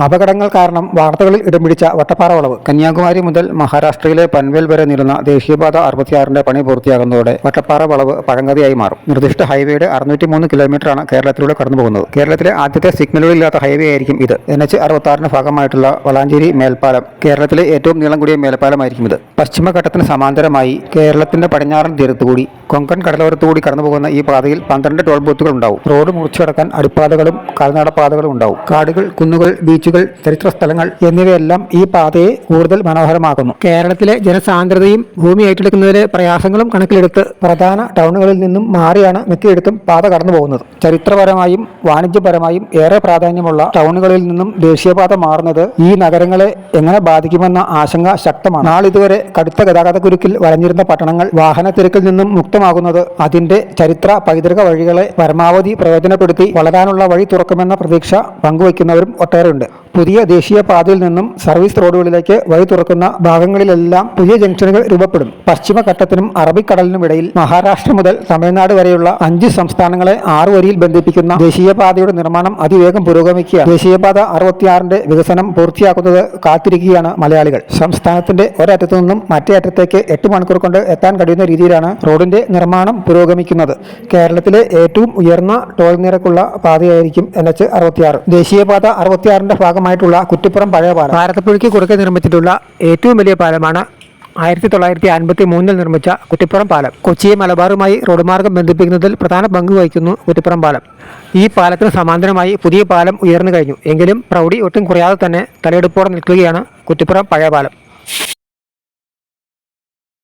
അപകടങ്ങൾ കാരണം വാർത്തകളിൽ ഇടം പിടിച്ച വട്ടപ്പാറ വളവ്. കന്യാകുമാരി മുതൽ മഹാരാഷ്ട്രയിലെ പൻവേൽ വരെ നീളുന്ന ദേശീയപാത 66ന്റെ പണി പൂർത്തിയാകുന്നതോടെ വട്ടപ്പാറ വളവ് പഴങ്കഥയായി മാറും. നിർദ്ദിഷ്ട ഹൈവേയുടെ 603 കിലോമീറ്ററാണ് കേരളത്തിലൂടെ കടന്നുപോകുന്നത്. കേരളത്തിലെ ആദ്യത്തെ സിഗ്നലുകളില്ലാത്ത ഹൈവേ ആയിരിക്കും ഇത്. NH66ന്റെ ഭാഗമായിട്ടുള്ള വളാഞ്ചേരി മേൽപ്പാലം കേരളത്തിലെ ഏറ്റവും നീളം കൂടിയ മേൽപ്പാലമായിരിക്കും ഇത്. പശ്ചിമഘട്ടത്തിന് സമാന്തരമായി കേരളത്തിന്റെ പടിഞ്ഞാറൻ തീരത്തുകൂടി കൊങ്കൺ കടലോരത്തുകൂടി കടന്നുപോകുന്ന ഈ പാതയിൽ 12 ടോൾ ബൂത്തുകൾ ഉണ്ടാവും. റോഡ് മുറിച്ചു കടക്കാൻ അടിപ്പാതകളും കാൽനടപ്പാതകളും ഉണ്ടാവും. കാടുകൾ, കുന്നുകൾ, ബീച്ചുകൾ, ചരിത്ര സ്ഥലങ്ങൾ എന്നിവയെല്ലാം ഈ പാതയെ കൂടുതൽ മനോഹരമാക്കുന്നു. കേരളത്തിലെ ജനസാന്ദ്രതയും ഭൂമി ഏറ്റെടുക്കുന്നതിലെ പ്രയാസങ്ങളും കണക്കിലെടുത്ത് പ്രധാന ടൗണുകളിൽ നിന്നും മാറിയാണ് മിക്കയിടത്തും പാത കടന്നു പോകുന്നത്. ചരിത്രപരമായും വാണിജ്യപരമായും ഏറെ പ്രാധാന്യമുള്ള ടൗണുകളിൽ നിന്നും ദേശീയപാത മാറുന്നത് ഈ നഗരങ്ങളെ എങ്ങനെ ബാധിക്കുമെന്ന ആശങ്ക ശക്തമാണ്. നാളിതുവരെ കടുത്ത ഗതാഗതക്കുരുക്കിൽ വലഞ്ഞിരുന്ന പട്ടണങ്ങൾ വാഹനത്തിരക്കിൽ നിന്നും മുക്തമാകുന്നത് അതിന്റെ ചരിത്ര പൈതൃക വഴികളെ പരമാവധി പ്രയോജനപ്പെടുത്തി വളരാനുള്ള വഴി തുറക്കുമെന്ന പ്രതീക്ഷ പങ്കുവയ്ക്കുന്നവരും ഒട്ടേറെയുണ്ട്. പുതിയ ദേശീയപാതയിൽ നിന്നും സർവീസ് റോഡുകളിലേക്ക് വഴി തുറക്കുന്ന ഭാഗങ്ങളിലെല്ലാം പുതിയ ജംഗ്ഷനുകൾ രൂപപ്പെടും. പശ്ചിമഘട്ടത്തിനും അറബിക്കടലിനും ഇടയിൽ മഹാരാഷ്ട്ര മുതൽ തമിഴ്നാട് വരെയുള്ള 5 സംസ്ഥാനങ്ങളെ 6 വരിയിൽ ബന്ധിപ്പിക്കുന്ന ദേശീയപാതയുടെ നിർമ്മാണം അതിവേഗം പുരോഗമിക്കുകയാണ്. ദേശീയപാത 66ന്റെ വികസനം പൂർത്തിയാക്കുന്നത് കാത്തിരിക്കുകയാണ് മലയാളികൾ. സംസ്ഥാനത്തിന്റെ ഒരറ്റത്തു നിന്നും മറ്റേ അറ്റത്തേക്ക് 8 മണിക്കൂർ കൊണ്ട് എത്താൻ കഴിയുന്ന രീതിയിലാണ് റോഡിന്റെ നിർമ്മാണം പുരോഗമിക്കുന്നത്. കേരളത്തിലെ ഏറ്റവും ഉയർന്ന ടോൾ നിരക്കുള്ള പാതയായിരിക്കും NH66. ദേശീയപാത 66ന്റെ ഭാഗമായിട്ടുള്ള കുറ്റിപ്പുറം പഴയ പാലം ഭാരതപ്പുഴയ്ക്ക് കുറുകെ നിർമ്മിച്ചിട്ടുള്ള ഏറ്റവും വലിയ പാലമാണ് 1953 നിർമ്മിച്ച കുറ്റിപ്പുറം പാലം. കൊച്ചിയെ മലബാറുമായി റോഡ് മാർഗം ബന്ധിപ്പിക്കുന്നതിൽ പ്രധാന പങ്ക് വഹിക്കുന്നു കുറ്റിപ്പുറം പാലം. ഈ പാലത്തിന് സമാന്തരമായി പുതിയ പാലം ഉയർന്നു കഴിഞ്ഞു. എങ്കിലും പ്രൗഢി ഒട്ടും കുറയാതെ തന്നെ തലയെടുപ്പോടെ നിൽക്കുകയാണ് കുറ്റിപ്പുറം പഴയ പാലം.